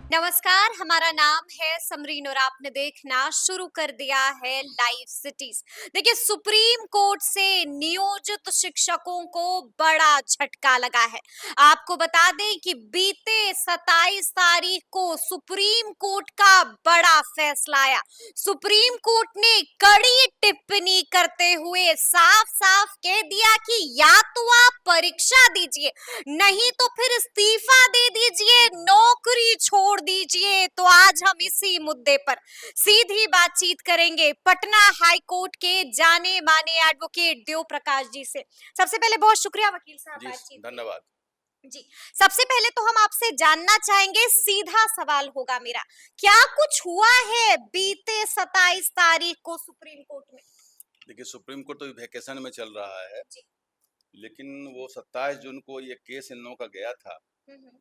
नमस्कार, हमारा नाम है समरीन और आपने देखना शुरू कर दिया है लाइव सिटीज। देखिए, सुप्रीम कोर्ट से नियोजित शिक्षकों को बड़ा झटका लगा है। आपको बता दें कि बीते 27 तारीख को सुप्रीम कोर्ट का बड़ा फैसला आया। सुप्रीम कोर्ट ने कड़ी टिप्पणी करते हुए साफ साफ कह दिया कि या तो आप परीक्षा दीजिए, नहीं तो फिर इस्तीफा दे दीजिए, नौकरी छोड़ दीजिए। तो आज हम इसी मुद्दे पर सीधी बातचीत करेंगे पटना हाई कोर्ट के जाने माने एडवोकेट देव प्रकाश जी से। सबसे पहले बहुत शुक्रिया वकील साहब जी, बातचीत के लिए। धन्यवाद। जी, सबसे पहले तो हम आपसे जानना चाहेंगे, सीधा सवाल होगा मेरा, क्या कुछ हुआ है बीते 27 तारीख को सुप्रीम कोर्ट में? देखिए, सुप्रीम कोर्ट तो वेकेशन में चल रहा है, जी। लेकिन वो 27 जून को ये केस इन लोगों का गया था। हम्म।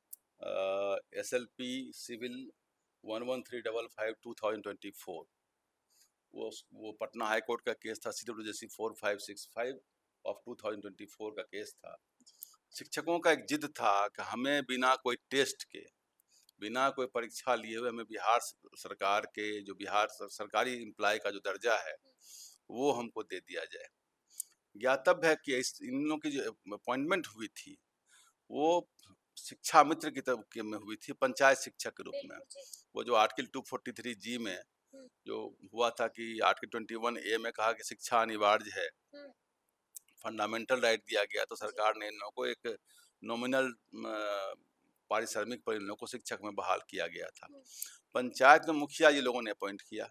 SLP civil 11355/2024। वो पटना हाई कोर्ट का केस था, CWJC 4565 ऑफ 2024 का केस था। शिक्षकों का एक जिद था कि हमें बिना कोई टेस्ट के, बिना कोई परीक्षा लिए हुए, हमें बिहार सरकार के जो बिहार सरकारी एम्प्लॉय का जो दर्जा है वो हमको दे दिया जाए। ज्ञातव्य है कि इन लोगों की जो अपॉइंटमेंट हुई थी वो शिक्षा मित्र की तरफ के में हुई थी, पंचायत शिक्षक के रूप में। वो जो आर्टिकल 243 जी में जो हुआ था कि आर्टिकल 21 ए में कहा कि शिक्षा अनिवार्य है, फंडामेंटल राइट दिया गया, तो सरकार ने इन लोगों को एक नॉमिनल पारिश्रमिक पर इन लोगों को शिक्षक में बहाल किया गया था। पंचायत में मुखिया ये लोगों ने अपॉइंट किया।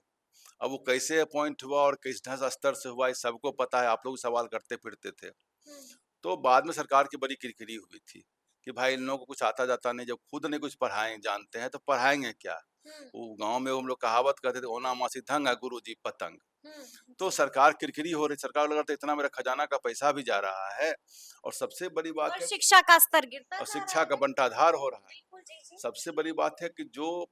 अब वो कैसे अपॉइंट हुआ और किस स्तर से हुआ, ये सबको पता है, आप लोग सवाल करते फिरते थे। तो बाद में सरकार की बड़ी किरकिरी हुई थी कि भाई इन लोगों को कुछ आता जाता नहीं, जब खुद नहीं कुछ पढ़ाएं जानते हैं तो पढ़ाएंगे क्या। वो गांव में हम लोग कहावत करते थे, ओना मासी धंग गुरु जी पतंग। तो सरकार किरकिरी हो रही, सरकार लगा था इतना मेरा खजाना का पैसा भी जा रहा है और सबसे बड़ी बात और है शिक्षा का स्तर गिरता और जा रहा शिक्षा का है। बंटाधार हो रहा है। बिल्कुल, जी जी। सबसे बड़ी बात है कि जो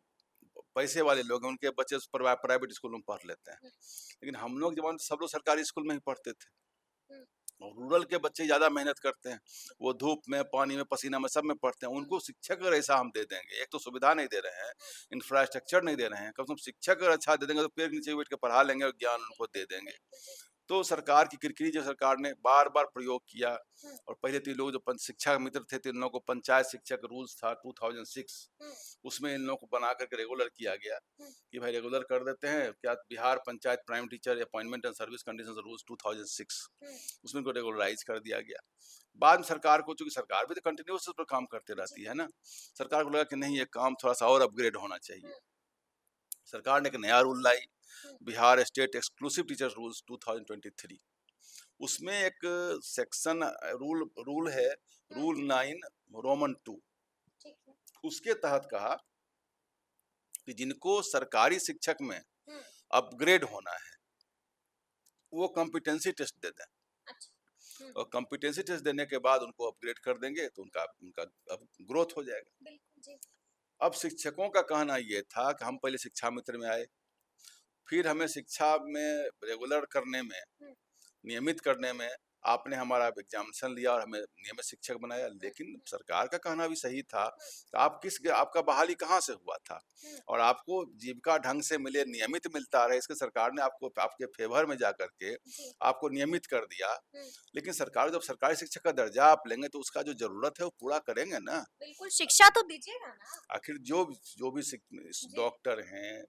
पैसे वाले लोग हैं उनके बच्चे प्राइवेट स्कूल में पढ़ लेते हैं, लेकिन हम लोग जब सब लोग सरकारी स्कूल में ही पढ़ते थे। और रूरल के बच्चे ज़्यादा मेहनत करते हैं, वो धूप में, पानी में, पसीना में, सब में पढ़ते हैं। उनको शिक्षक अगर ऐसा हम दे देंगे, एक तो सुविधा नहीं दे रहे हैं, इंफ्रास्ट्रक्चर नहीं दे रहे हैं, कम से कम शिक्षक अगर अच्छा दे देंगे तो पेड़ के नीचे बैठ के पढ़ा लेंगे और ज्ञान उनको दे देंगे। तो सरकार की किरकिरी जो सरकार ने बार बार प्रयोग किया, और पहले तो लोग जो शिक्षा मित्र थे तो इन लोगों को पंचायत शिक्षक रूल्स था 2006, उसमें इन लोगों को बना करके रेगुलर किया गया कि भाई रेगुलर कर देते हैं क्या, Bihar panchayat primary teacher appointment and service conditions rules 2006, उसमें को रेगुलराइज कर दिया गया। बाद में सरकार को, चूंकि सरकार भी तो कंटिन्यूस उस पर काम करते रहती है ना, सरकार को लगा कि नहीं ये काम थोड़ा सा और अपग्रेड होना चाहिए। सरकार ने एक नया रूल लाई, Bihar state exclusive teachers rules 2023। उसमें एक सेक्शन रूल है, रूल 9 रोमन 2। उसके तहत कहा कि जिनको सरकारी शिक्षक में अपग्रेड होना है वो कॉम्पिटेंसी टेस्ट दे दें, और कॉम्पिटेंसी टेस्ट देने के बाद उनको अपग्रेड कर देंगे तो उनका उनका अब ग्रोथ हो जाएगा। अब शिक्षकों का कहना ये था कि हम पहले शिक्षा मित्र में आए, फिर हमें शिक्षा में रेगुलर करने में, नियमित करने में आपने हमारा एग्जामिनेशन लिया और हमें नियमित शिक्षक बनाया। लेकिन सरकार का कहना भी सही था, आपका बहाली कहाँ से हुआ था और आपको जीविका ढंग से मिले, नियमित मिलता रहे, इसके सरकार ने आपको आपके फेवर में जा करके आपको नियमित कर दिया। लेकिन सरकार जब सरकारी शिक्षक का दर्जा आप लेंगे तो उसका जो जरूरत है वो पूरा करेंगे ना। बिल्कुल, शिक्षा तो दीजिएगा ना। आखिर जो जो भी डॉक्टर हैं,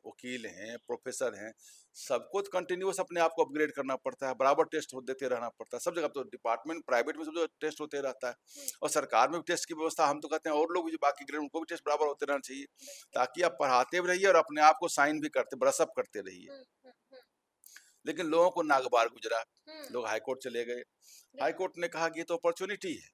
वकील हैं, प्रोफेसर हैं, सबको तो कंटिन्यूस अपने आप को अपग्रेड करना पड़ता है, बराबर टेस्ट देते रहना पड़ता है सब जगह। तो डिपार्टमेंट प्राइवेट में सब जगह टेस्ट होते रहता है और सरकार में भी टेस्ट की व्यवस्था, हम तो कहते हैं और लोग भी जो बाकी ग्रेड उनको भी टेस्ट बराबर होते रहना चाहिए, ताकि आप पढ़ाते भी रहिए और अपने आप को साइन भी करते, ब्रशअप करते रहिए। लेकिन लोगों को नागवार गुजरा, लोग हाईकोर्ट चले गए। हाईकोर्ट ने कहा कि ये तो अपॉर्चुनिटी है,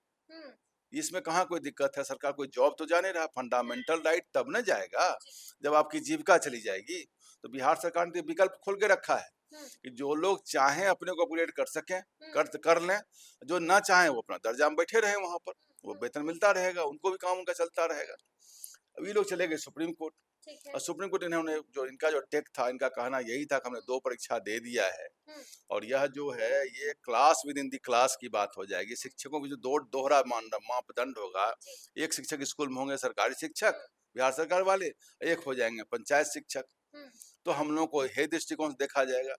इसमें कहाँ कोई दिक्कत है, सरकार कोई जॉब तो जा नहीं रहा, फंडामेंटल राइट तब न जाएगा जब आपकी जीविका चली जाएगी। तो बिहार सरकार ने विकल्प खोल के रखा है कि जो लोग चाहें अपने को अपग्रेड कर सकें, कर लें, जो ना चाहें वो अपना दर्जा में बैठे रहे, वहां पर वो वेतन मिलता रहेगा, उनको भी काम उनका चलता रहेगा। अब ये लोग चले गए सुप्रीम कोर्ट, और सुप्रीम कोर्ट इन्होंने जो इनका जो टेक था, इनका कहना यही था कि हमने 2 परीक्षा दे दिया है और यह जो है ये class with in the class की बात हो जाएगी। शिक्षकों की जो दोहरा मापदंड होगा, एक शिक्षक स्कूल में होंगे सरकारी शिक्षक, बिहार सरकार वाले, एक हो जाएंगे पंचायत शिक्षक। हम्म, तो हम लोग को हे दृष्टिकोण से देखा जाएगा,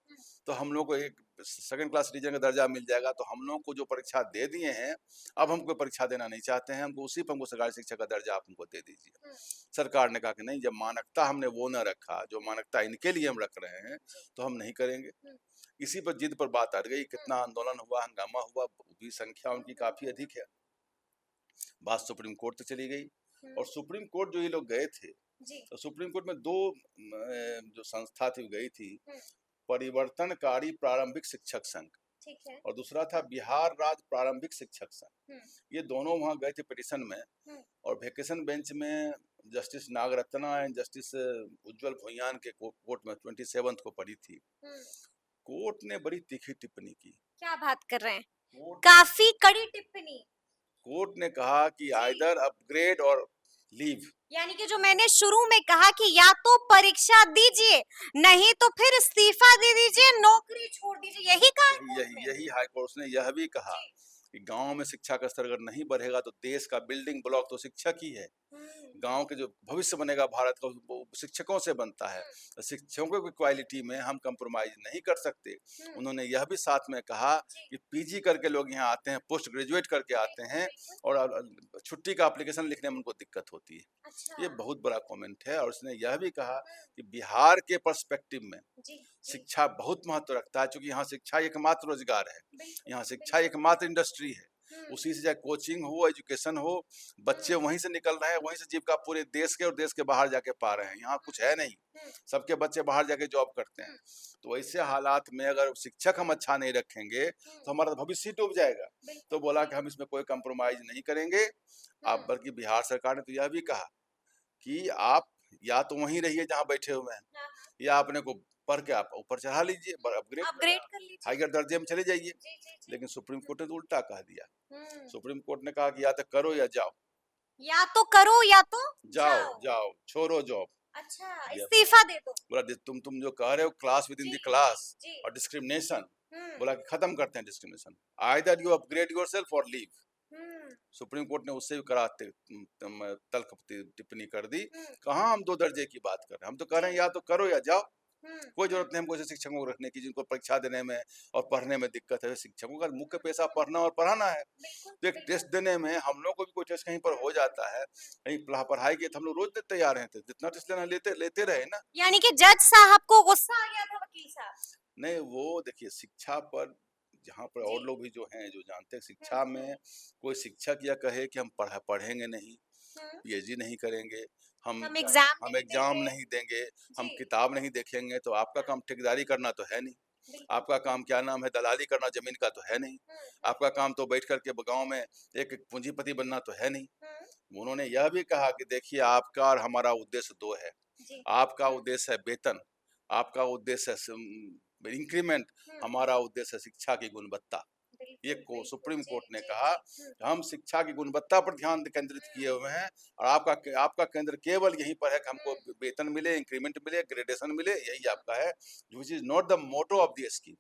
तो हम लोग को एक सेकंड क्लास सिटीजन का दर्जा मिल जाएगा। तो हम लोग को जो परीक्षा दे दिए हैं, अब हम कोई परीक्षा देना नहीं चाहते हैं, हमको उसी पर हमको सरकारी शिक्षक का दर्जा आप हमको दे दीजिए। सरकार ने कहा कि नहीं, जब मानकता हमने वो न रखा जो मानकता इनके लिए हम रख रहे हैं, तो हम नहीं करेंगे। इसी पर जिद पर बात अड़ गई, कितना आंदोलन हुआ, हंगामा हुआ, भी संख्या उनकी काफी अधिक है। बात सुप्रीम कोर्ट तक चली गई, और सुप्रीम कोर्ट जो ये लोग गए थे, तो सुप्रीम कोर्ट में दो जो संस्था थी वो गई थी, परिवर्तनकारी प्रारंभिक शिक्षक संघ, ठीक है। और दूसरा था बिहार राज्य प्रारंभिक शिक्षक संघ। ये दोनों वहां गए थे पिटीशन में, और वेकेशन बेंच में जस्टिस नागरत्ना एंड जस्टिस उज्जवल भुइयान के कोर्ट में 27 को पड़ी थी। कोर्ट ने बड़ी तीखी टिप्पणी की। क्या बात कर रहे हैं, कोर्ट काफी कड़ी टिप्पणी। कोर्ट ने कहा कि आइदर अपग्रेड और लीव, यानी कि जो मैंने शुरू में कहा कि या तो परीक्षा दीजिए, नहीं तो फिर इस्तीफा दे दीजिए, नौकरी छोड़ दीजिए, यही कहा है कोर्ट ने? यही हाई कोर्ट ने यह भी कहा कि गांव में शिक्षा का स्तर अगर नहीं बढ़ेगा तो देश का बिल्डिंग ब्लॉक तो शिक्षक ही है। गांव के जो भविष्य बनेगा भारत का, वो शिक्षकों से बनता है। तो शिक्षकों की क्वालिटी में हम कंप्रोमाइज नहीं कर सकते। उन्होंने यह भी साथ में कहा कि पीजी करके लोग यहाँ आते हैं, पोस्ट ग्रेजुएट करके आते हैं, और छुट्टी का एप्लीकेशन लिखने में उनको दिक्कत होती है। अच्छा। ये बहुत बड़ा कमेंट है। और उसने यह भी कहा कि बिहार के पर्सपेक्टिव में शिक्षा बहुत महत्व रखता है, क्योंकि यहाँ शिक्षा एकमात्र रोजगार है, यहाँ शिक्षा एकमात्र इंडस्ट्री है। उसी से चाहे कोचिंग हो, एजुकेशन हो, बच्चे वहीं से निकल रहे हैं, वहीं से जीविका पूरे देश के और देश के बाहर जाके पा रहे हैं। यहाँ कुछ है नहीं, सबके बच्चे बाहर जाके जॉब करते हैं। तो ऐसे हालात में अगर शिक्षक हम अच्छा नहीं रखेंगे तो हमारा भविष्य डूब जाएगा। तो बोला कि हम इसमें कोई कंप्रोमाइज नहीं करेंगे। आप बल्कि बिहार सरकार ने तो यह भी कहा कि आप या तो वहीं रहिए जहाँ बैठे हुए हैं, या अपने को पढ़ के आप ऊपर चढ़ा लीजिए, अपग्रेड कर लीजिए, हायर दर्जे में चले जाइए। लेकिन सुप्रीम कोर्ट ने तो उल्टा कह दिया। सुप्रीम कोर्ट ने कहा कि या तो करो या जाओ, या तो करो या तो जाओ, छोड़ो जॉब। अच्छा, इस्तीफा दे दो। बोला तुम जो कह रहे हो class with in the class और डिस्क्रिमिनेशन, बोला कि खत्म करते हैं discrimination, either you upgrade yourself और लीव। सुप्रीम कोर्ट ने उससे भी कड़ा तल्ख टिप्पणी कर दी। कहाँ हम दो दर्जे की बात कर रहे हैं, हम तो कह रहे हैं या तो करो या जाओ। कोई जरूरत नहीं हमको ऐसे शिक्षकों को रखने की जिनको परीक्षा देने में और पढ़ने में दिक्कत है। शिक्षकों का मुख्य पेशा पढ़ना और पढ़ाना है। तो एक टेस्ट देने में हम लोग को भी कोई टेस्ट कहीं पर हो जाता है, कहीं पढ़ाई के, तो हम लोग रोज देते तैयार रहते, जितना टेस्ट लेना लेते रहे ना। यानी कि जज साहब को गुस्सा आ गया था वकील साहब। नहीं, वो देखिए शिक्षा पर जहाँ पर और लोग भी जो हैं जो जानते हैं शिक्षा में, कोई शिक्षक यह कहे कि हम पढ़ेंगे नहीं, पीएचडी नहीं करेंगे, हम एग्जाम नहीं देंगे, हम किताब नहीं देखेंगे, तो आपका काम ठेकेदारी करना तो है नहीं, आपका काम क्या नाम है दलाली करना जमीन का तो है नहीं, आपका काम तो बैठ करके गांव में एक पूंजीपति बनना तो है नहीं। उन्होंने यह भी कहा कि देखिए आपका और हमारा उद्देश्य दो है। आपका उद्देश्य है वेतन, आपका उद्देश्य है इंक्रीमेंट, हमारा उद्देश्य है शिक्षा की गुणवत्ता। ये सुप्रीम कोर्ट ने कहा हम शिक्षा की गुणवत्ता पर ध्यान केंद्रित किए हुए हैं, और आपका केंद्र केवल यहीं पर है कि हमको वेतन मिले, इंक्रीमेंट मिले, ग्रेडेशन मिले, यही आपका है, which is not the motto of the scheme.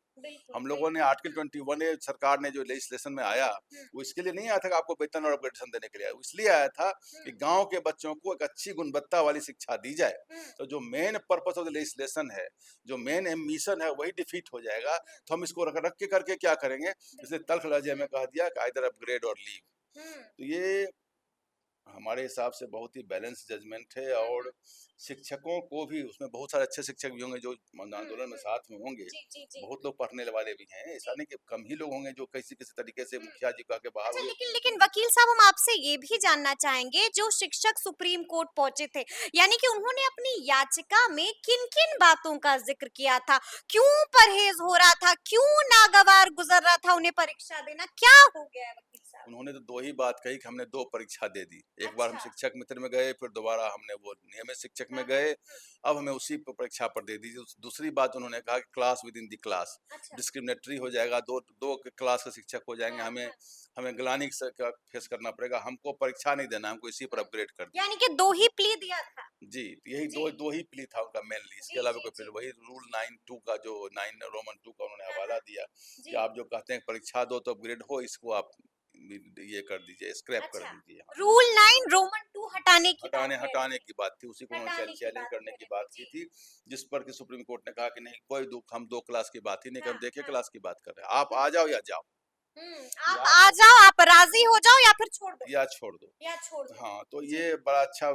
हम लोगों ने आर्टिकल 21A सरकार ने जो लेजिस्लेशन में आया, वो इसके लिए नहीं आया था कि आपको वेतन और अपग्रेडेशन देने के लिए, इसलिए आया था कि गांव के बच्चों को एक अच्छी गुणवत्ता वाली शिक्षा दी जाए। तो जो main purpose of the legislation है, जो मेन मिशन है, वही डिफीट हो जाएगा। तो हम इसको रख के करके क्या करेंगे, इसने तल्ख लहजे में कह दिया कि आइदर अपग्रेड और लीव। तो ये हमारे हिसाब से बहुत ही बैलेंस जजमेंट है। और शिक्षकों को भी, उसमें बहुत सारे अच्छे शिक्षक भी होंगे जो आंदोलन में साथ में होंगे, बहुत लोग पढ़ने वाले भी हैं, ऐसा नहीं कि कम ही लोग होंगे जो किसी किसी तरीके से मुखिया जी के बाहर। अच्छा, लेकिन वकील साहब हम आपसे ये भी जानना चाहेंगे, जो शिक्षक सुप्रीम कोर्ट पहुंचे थे, यानी कि उन्होंने अपनी याचिका में किन किन बातों का जिक्र किया था, क्यों परहेज हो रहा था, क्यों नागवार गुजर रहा था उन्हें परीक्षा देना, क्या हो गया है वकील साहब? उन्होंने तो दो ही बात कही कि हमने दो परीक्षा दे दी। एक बार हम शिक्षक मित्र में गए, फिर दोबारा हमने वो नियमित शिक्षक में गए, अब हमें उसी परीक्षा पर दे दीजिए। दूसरी बात उन्होंने कहा कि class with in the class discriminatory हो जाएगा, दो क्लास के शिक्षक हो जाएंगे, हमें ग्लानि का फेस करना पड़ेगा, हमको परीक्षा नहीं देना, हमको इसी पर अपग्रेड कर दिया। यानी कि दो ही प्ली दिया था। जी, यही दो ही प्ली था उनका मेनली। इसके अलावा कोई फिर वही रूल 9(2) का, जो 9 रोमन 2 का उन्होंने हवाला दिया कि आप जो कहते हैं परीक्षा दो तो अपग्रेड हो, इसको आप ये कर दीजिए, स्क्रैप कर अच्छा, दीजिए। हाँ। रूल 9 रोमन 2 हटाने की बात हटाने कह रहे हटाने थे। की बात थी, उसी को उन्होंने हटाने की चैलेंज बात करने कह की रहे थे, बात की जी। थी, जिस पर कि सुप्रीम कोर्ट ने कहा कि नहीं, कोई हम 2 क्लास की बात ही नहीं कर, हाँ, देखिए हाँ। क्लास की बात कर रहे हैं। आप आ जाओ या जाओ, आप या आ जाओ, आप राज़ी हो जाओ या फिर छोड़ दो, या छोड़ दो। या छोड़ दो। हाँ, तो जी। ये बड़ा अच्छा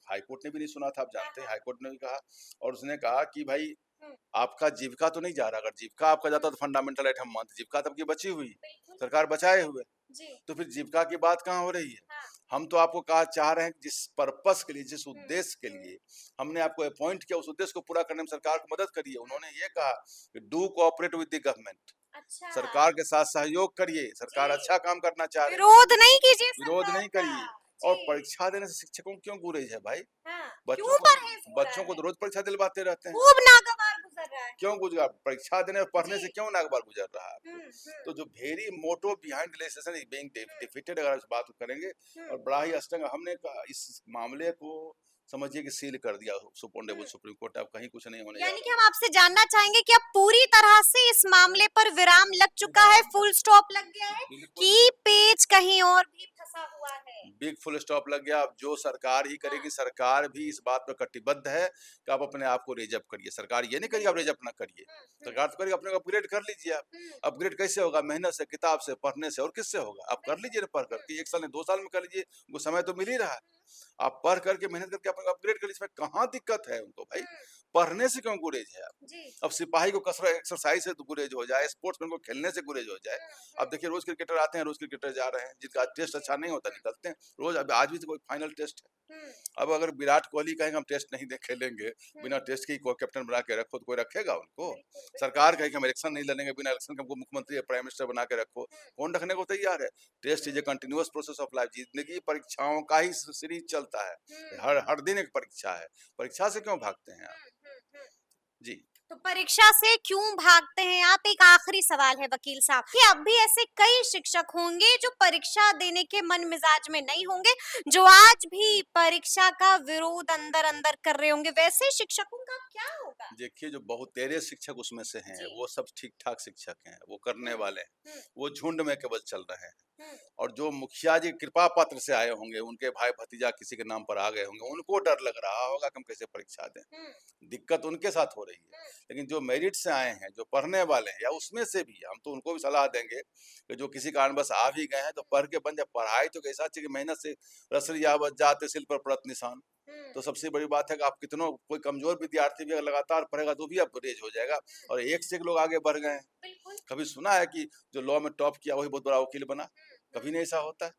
हाई कोर्ट ने भी नहीं सुना था, आप हाँ, जानते हैं, हाँ। हाई कोर्ट ने भी कहा, और उसने कहा कि भाई हुँ, आपका जीविका तो नहीं जा रहा, अगर जीविका आपका जाता हुँ, तो फंडामेंटल राइट हम मानते, जीविका तो आपकी बची हुई, बिल्कुल। सरकार बचाए हुए, जी। तो फिर जीविका की बात कहाँ हो रही है? हाँ। हम तो आपको कहा चाह रहे हैं कि जिस पर्पस के लिए, जिस हुँ, उद्देश्य के हुँ, लिए हमने आपको अपॉइंट किया, उस उद्देश्य को पूरा करने में सरकार को मदद करिए। उन्होंने ये कहा कि do cooperate with the government, अच्छा। सरकार के साथ सहयोग करिए, सरकार जी, अच्छा काम करना चाह रही है, विरोध नहीं कीजिए विरोध सरकार नहीं का। करिए। और जी, परीक्षा देने से शिक्षकों को क्यों गुरेज है भाई? हाँ, बच्चों क्यों को परहेज़ हो रहा बच्चों को है? तो रोज परीक्षा दिलवाते रहते हैं, खूब नागवार गुज़र रहा है। क्यों गुजरा परीक्षा देने और पढ़ने जी। से क्यों नागबार गुजर रहा है हुँ, आपको? तो हुँ, जो very motto behind legislation is being hmm, defeated, अगर इस बात को करेंगे, हुँ, और बड़ा ही अष्टंग हमने कहा, इस मामले को समझिए कि सील कर दिया हुँ। सुप्रीम कोर्ट, अब कहीं कुछ नहीं होने जा यानी कि रहा हम आपसे जानना चाहेंगे कि अब पूरी तरह से इस मामले पर विराम लग चुका है, है। फुल स्टॉप लग गया है बिल्कुल कि पेच कहीं और भी फंसा हुआ है? बिग फुल स्टॉप लग गया। अब जो सरकार ही हाँ, करेगी, सरकार भी इस बात पर कटिबद्ध है कि आप अपने आप को रिजर्व करिए। सरकार ये नहीं करेगी आप बिल्कुल। रिजर्व ना करिए, हुँ, हुँ, सरकार तो करेगी अपने को अपग्रेड कर लीजिए आप। हुँ, अपग्रेड कैसे होगा? मेहनत से, किताब से, पढ़ने से, और किससे होगा? आप कर बिल्कुल। लीजिए ना, पढ़ हुँ, करके 1 साल में 2 साल में कर लीजिए, उनको समय तो मिल ही रहा है। हुँ, आप पढ़ करके, मेहनत करके अपने को अपग्रेड कर लीजिए, इसमें कहाँ दिक्कत है उनको भाई? हुँ, पढ़ने से क्यों गुरेज है आप? जी। अब सिपाही को कसरत एक्सरसाइज से तो गुरेज हो जाए, स्पोर्ट्समैन को खेलने से गुरेज हो जाए। हुँ, अब हुँ, देखिए रोज क्रिकेटर आते हैं, रोज क्रिकेटर जा रहे हैं, जिनका जी, टेस्ट जी। अच्छा नहीं होता, हुँ, निकलते हैं रोज। अब आज भी तो कोई फाइनल टेस्ट है। हुँ, अब अगर विराट कोहली कहेंगे हम टेस्ट नहीं दे खेलेंगे, हुँ, बिना टेस्ट के ही को कैप्टन बना के रखो, तो कोई रखेगा उनको? बिल्कुल, बिल्कुल सरकार सही। कहेगी हम इलेक्शन नहीं लड़ेंगे, बिना इलेक्शन के हमको मुख्यमंत्री या प्राइम मिनिस्टर बना के रखो, हुँ, कौन रखने को तैयार है? Test is a continuous process of life, जिंदगी परीक्षाओं का ही सीरीज चलता है, हुँ, हर हर दिन एक परीक्षा है, परीक्षा से क्यों भागते हैं आप? हुँ, हुँ, हुँ। जी। तो परीक्षा से क्यों भागते हैं आप? एक आखिरी सवाल है वकील साहब कि अब भी ऐसे कई शिक्षक होंगे जो परीक्षा देने के मन मिजाज में नहीं होंगे, जो आज भी परीक्षा का विरोध अंदर अंदर कर रहे होंगे, वैसे शिक्षकों का क्या होगा? देखिए जो बहुतेरे शिक्षक उसमें से हैं, जी। वो सब ठीक-ठाक शिक्षक हैं, वो करने हुँ, वाले हैं, हुँ, वो झुंड में केवल चल रहे हैं। हुँ, और जो मुखिया जी कृपा पात्र से आए होंगे, उनके भाई भतीजा किसी के नाम पर आ गए होंगे, उनको डर लग रहा होगा कि हम कैसे परीक्षा दें। हुँ, दिक्कत उनके साथ हो रही है। हुँ, लेकिन जो मेरिट से आए हैं, जो पढ़ने वाले हैं, या उसमें से भी हम तो उनको भी सलाह देंगे कि जो किसी कारणवश आ भी गए हैं, तो पढ़ के बन जाए। पढ़ाई तो एक ऐसा चीज़ है कि मेहनत से रसरी आवत जात सिल पर पड़त निशान। हुँ, तो सबसे बड़ी बात है कि आप कितनों, कोई कमज़ोर विद्यार्थी भी अगर लगातार पढ़ेगा तो भी आप रेज़ हो जाएगा, हुँ, और एक से एक लोग आगे बढ़ गए हैं। बिल्कुल। कभी सुना है कि जो लॉ में टॉप किया वही बहुत बड़ा वकील बना? हुँ, हुँ, कभी नहीं ऐसा होता है।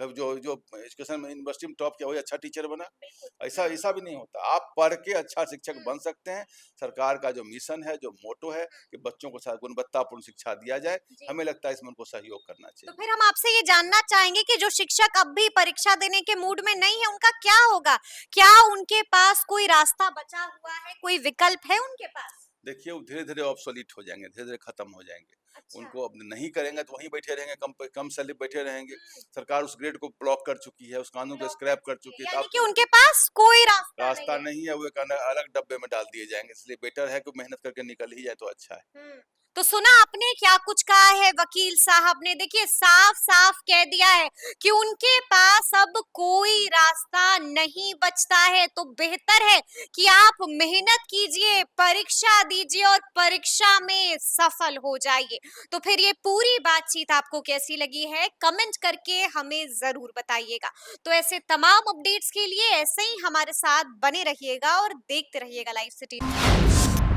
कभी जो जो एजुकेशन में यूनिवर्सिटी में टॉप किया वही अच्छा टीचर बना? बिल्कुल। ऐसा ऐसा भी नहीं होता। आप पढ़ के अच्छा शिक्षक हुँ, बन सकते हैं। सरकार का जो मिशन है, जो मोटो है हुँ, कि बच्चों को गुणवत्तापूर्ण शिक्षा दिया जाए, जी। हमें लगता है इसमें उनको सहयोग करना तो चाहिए। फिर हम आपसे ये जानना चाहेंगे कि जो शिक्षक अब भी परीक्षा देने के मूड में नहीं है, उनका क्या होगा? क्या उनके पास कोई रास्ता बचा हुआ है, कोई विकल्प है उनके पास? देखिए वो धीरे-धीरे ऑब्सोलीट हो जाएँगे, धीरे-धीरे खत्म हो जाएँगे। अच्छा। उनको अब नहीं करेंगे तो वहीं बैठे रहेंगे, कम पे कम सैलरी पे बैठे रहेंगे। हुँ, सरकार उस ग्रेड को ब्लॉक कर चुकी है, उस कानून को ब्लॉक कर स्क्रैप कर चुकी चुकी है, है, तो यानी अब कि उनके पास कोई रास्ता नहीं रास्ता है। नहीं है, वो एक अलग डब्बे में डाल दिए जाएँगे। इसलिए बेटर है कि मेहनत करके निकल ही जाए तो अच्छा है। हुँ। तो सुना आपने क्या कुछ कहा है वकील साहब ने? देखिए साफ-साफ कह दिया है कि उनके पास अब कोई रास्ता नहीं बचता है, तो बेहतर है कि आप मेहनत कीजिए, परीक्षा दीजिए और परीक्षा में सफल हो जाइए। तो फिर ये पूरी बातचीत आपको कैसी लगी है? कमेंट करके हमें ज़रूर बताइएगा। तो ऐसे तमाम अपडेट्स के लिए ऐसे ही हमारे साथ बने रहिएगा और देखते रहिएगा लाइव सिटी।